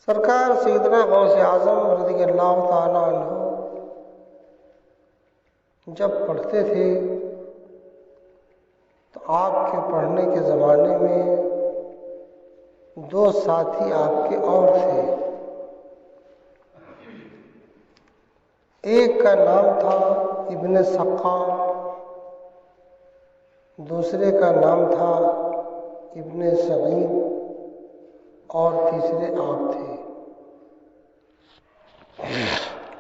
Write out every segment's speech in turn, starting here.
سرکار سیدنا غوث اعظم رضی اللہ تعالیٰ عنہ جب پڑھتے تھے تو آپ کے پڑھنے کے زمانے میں دو ساتھی آپ کے اور تھے. ایک کا نام تھا ابن سقا، دوسرے کا نام تھا ابن سعید، اور تیسرے آپ تھے.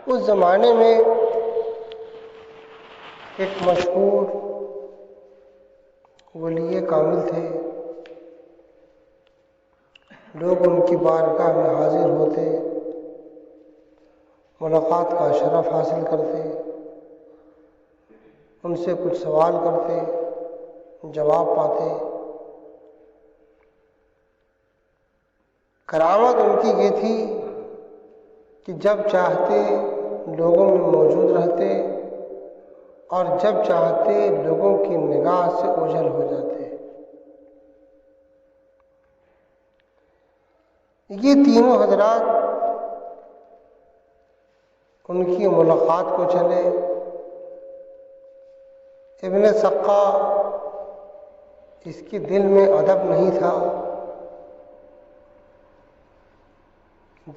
اس زمانے میں ایک مشہور ولی کامل تھے. لوگ ان کی بارگاہ میں حاضر ہوتے، ملاقات کا شرف حاصل کرتے، ان سے کچھ سوال کرتے، جواب پاتے. کرامت ان کی یہ تھی کہ جب چاہتے لوگوں میں موجود رہتے اور جب چاہتے لوگوں کی نگاہ سے اوجھل ہو جاتے. یہ تینوں حضرات ان کی ملاقات کو چلے. ابن سقا، اس کے دل میں ادب نہیں تھا،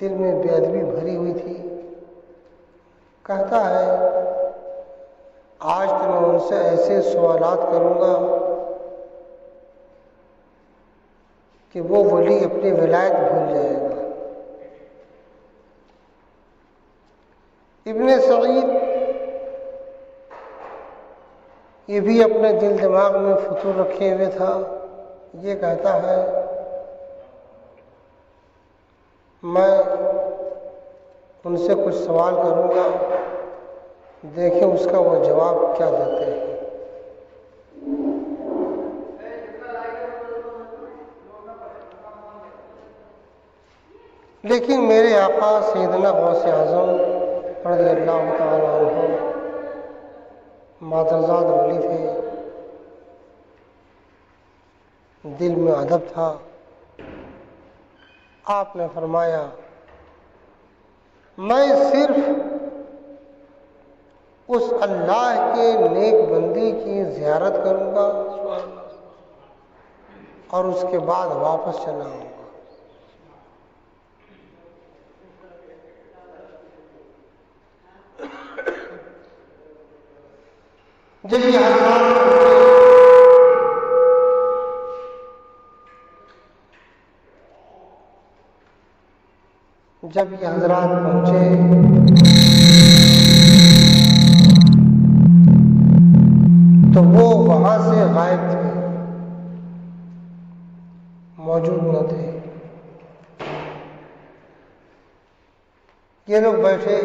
دل میں بے ادبی بھری ہوئی تھی. کہتا ہے آج تو میں ان سے ایسے سوالات کروں گا کہ وہ ولی اپنی ولایت بھول جائے گا. ابن سعید یہ بھی اپنے دل دماغ میں فطور رکھے ہوئے تھا. یہ کہتا ہے میں ان سے کچھ سوال کروں گا، دیکھیں اس کا وہ جواب کیا دیتے ہیں. لیکن میرے آقا سیدنا غوث اعظم رضی اللہ تعالیٰ عنہ مادرزاد ولی تھے، دل میں ادب تھا. آپ نے فرمایا میں صرف اس اللہ کے نیک بندی کی زیارت کروں گا اور اس کے بعد واپس چلا آؤں گا. جب یہ حضرات پہنچے تو وہ وہاں سے غائب تھے، موجود نہ تھے. یہ لوگ بیٹھے،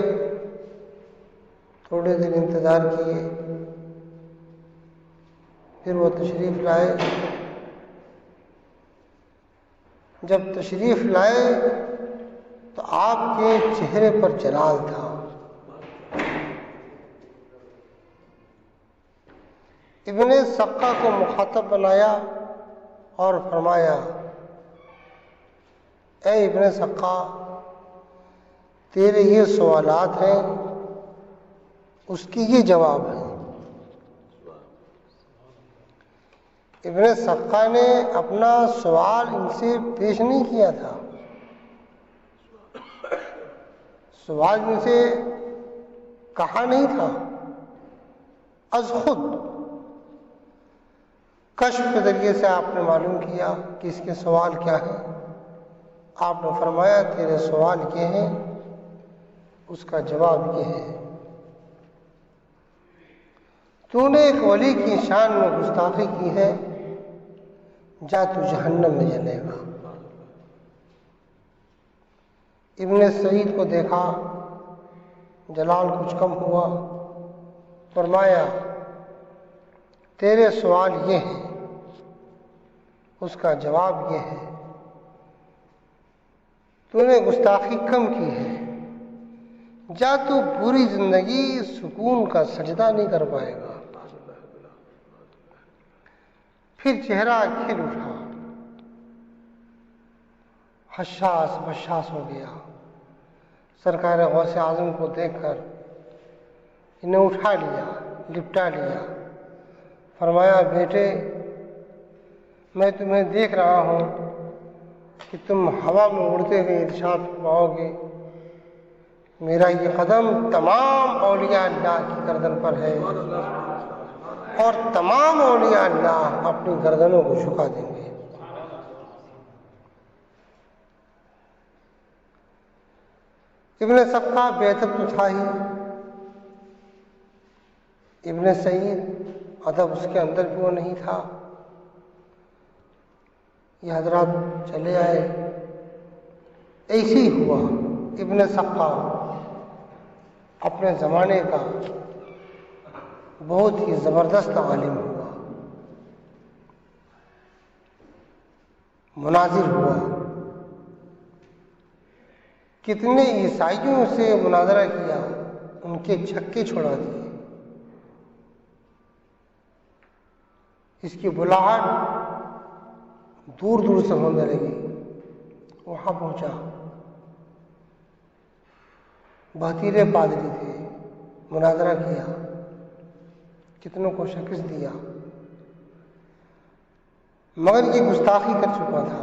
تھوڑے دیر انتظار کیے، پھر وہ تشریف لائے. جب تشریف لائے تو آپ کے چہرے پر جلال تھا. ابن سقا کو مخاطب بنایا اور فرمایا اے ابن سقا، تیرے یہ سوالات ہیں، اس کی یہ جواب ہے. ابن سقا نے اپنا سوال ان سے پیش نہیں کیا تھا، سوال ان سے کہا نہیں تھا، از خود کشف کے ذریعے سے آپ نے معلوم کیا کہ اس کے سوال کیا ہیں. آپ نے فرمایا تیرے سوال یہ ہیں، اس کا جواب یہ ہے. تو نے ایک ولی کی شان میں گستاخی کی ہے، جا تو جہنم میں جلے گا. ابن سعید کو دیکھا، جلال کچھ کم ہوا. فرمایا تیرے سوال یہ ہیں، اس کا جواب یہ ہے. تو نے گستاخی کم کی ہے، جا تو پوری زندگی سکون کا سجدہ نہیں کر پائے گا. پھر چہرہ کھل اٹھا، حساس بشاس ہو گیا سرکار غوث اعظم کو دیکھ کر، انہیں اٹھا لیا، لپٹا لیا، فرمایا بیٹے میں تمہیں دیکھ رہا ہوں کہ تم ہوا میں اڑتے ہوئے ارشاد پاؤ گے، میرا یہ قدم تمام اولیاء اللہ کی گردن پر ہے اور تمام اولیاء اللہ اپنی گردنوں کو جھکا دیں گے۔ ابن سبقہ بے ادب تو تھا ہی، ابن سعید ادب اس کے اندر بھی وہ نہیں تھا۔ یہ حضرات چلے آئے، ایسے ہی ہوا۔ ابن سبقہ اپنے زمانے کا بہت ہی زبردست عالم ہوا، مناظر ہوا، کتنے عیسائیوں سے مناظرہ کیا، ان کے چھکے چھڑا دیے۔ اس کی بلاہٹ دور دور سے ہونے لگی، وہاں پہنچا، بہتیرے پادری تھے، مناظرہ کیا، کتنوں کو شکست دیا، مگر یہ گستاخی کر چکا تھا۔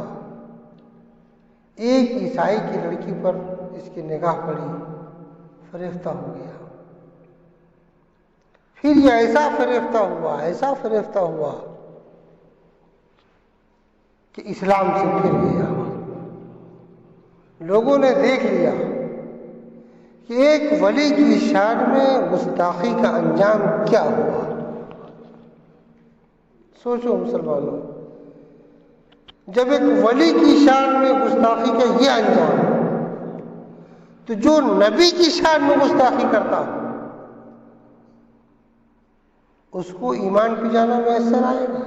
ایک عیسائی کی لڑکی پر اس کی نگاہ پڑی، فریفتہ ہو گیا۔ پھر یہ ایسا فریفتہ ہوا کہ اسلام سے پھر گیا۔ لوگوں نے دیکھ لیا کہ ایک ولی کی شان میں گستاخی کا انجام کیا ہوا۔ سوچو مسلمانوں، جب ایک ولی کی شان میں گستاخی کا یہ انجام، تو جو نبی کی شان میں گستاخی کرتا ہو اس کو ایمان پہ جانا میسر آئے گا؟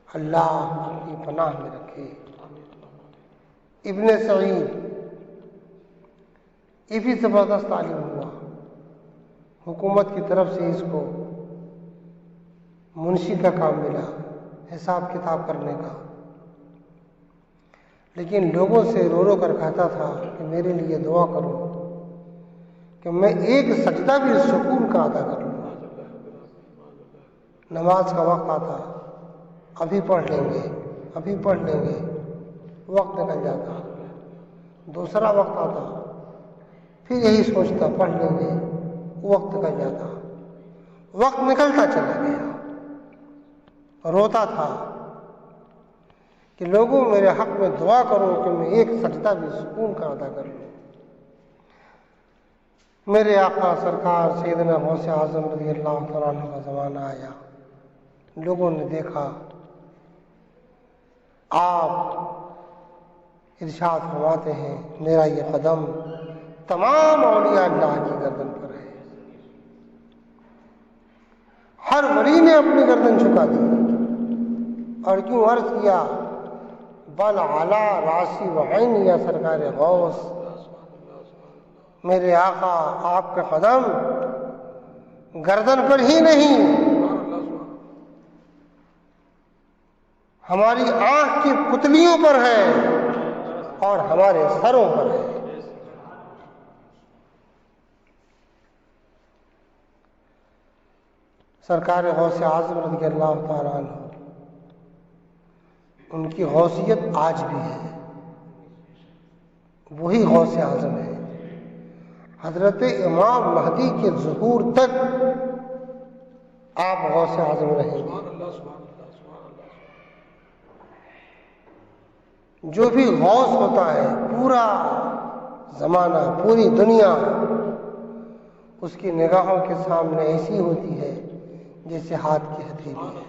اللہ اپنی پناہ میں رکھے۔ ابن سعید یہ بھی زبردست عالم ہوا، حکومت کی طرف سے اس کو منشی کا کام ملا، حساب کتاب کرنے کا، لیکن لوگوں سے رو رو کر کہتا تھا کہ میرے لیے دعا کرو کہ میں ایک سجدہ بھی سکون کا ادا کر لوں۔ نماز کا وقت آتا، ابھی پڑھ لیں گے، وقت نکل جاتا۔ دوسرا وقت آتا، پھر یہی سوچتا پڑھ لیں گے، وقت نکل جاتا۔ وقت نکلتا چلا گیا، روتا تھا کہ لوگوں میرے حق میں دعا کرو کہ میں ایک سجدہ بھی سکون کا ادا کر لوں۔ میرے آقا سرکار سیدنا غوث اعظم رضی اللہ تعالیٰ عنہ کا زمانہ آیا، لوگوں نے دیکھا آپ ارشاد فرماتے ہیں میرا یہ قدم تمام اولیاء اللہ کی گردن پر ہے۔ ہر ولی نے اپنی گردن جھکا دی اور کیوں عرض کیا بل علی راسی وعینی یا سرکار غوث، میرے آقا آپ کا قدم گردن پر ہی نہیں ہماری آنکھ کی پتلیوں پر ہے اور ہمارے سروں پر ہے۔ سرکار غوث اعظم رضی اللہ تعالیٰ عنہ، ان کی غوثیت آج بھی ہے، وہی غوث اعظم ہے۔ حضرت امام مہدی کے ظہور تک آپ غوث اعظم رہیں گے۔ جو بھی غوث ہوتا ہے پورا زمانہ، پوری دنیا اس کی نگاہوں کے سامنے ایسی ہوتی ہے جیسے ہاتھ کی ہتھیلی ہے۔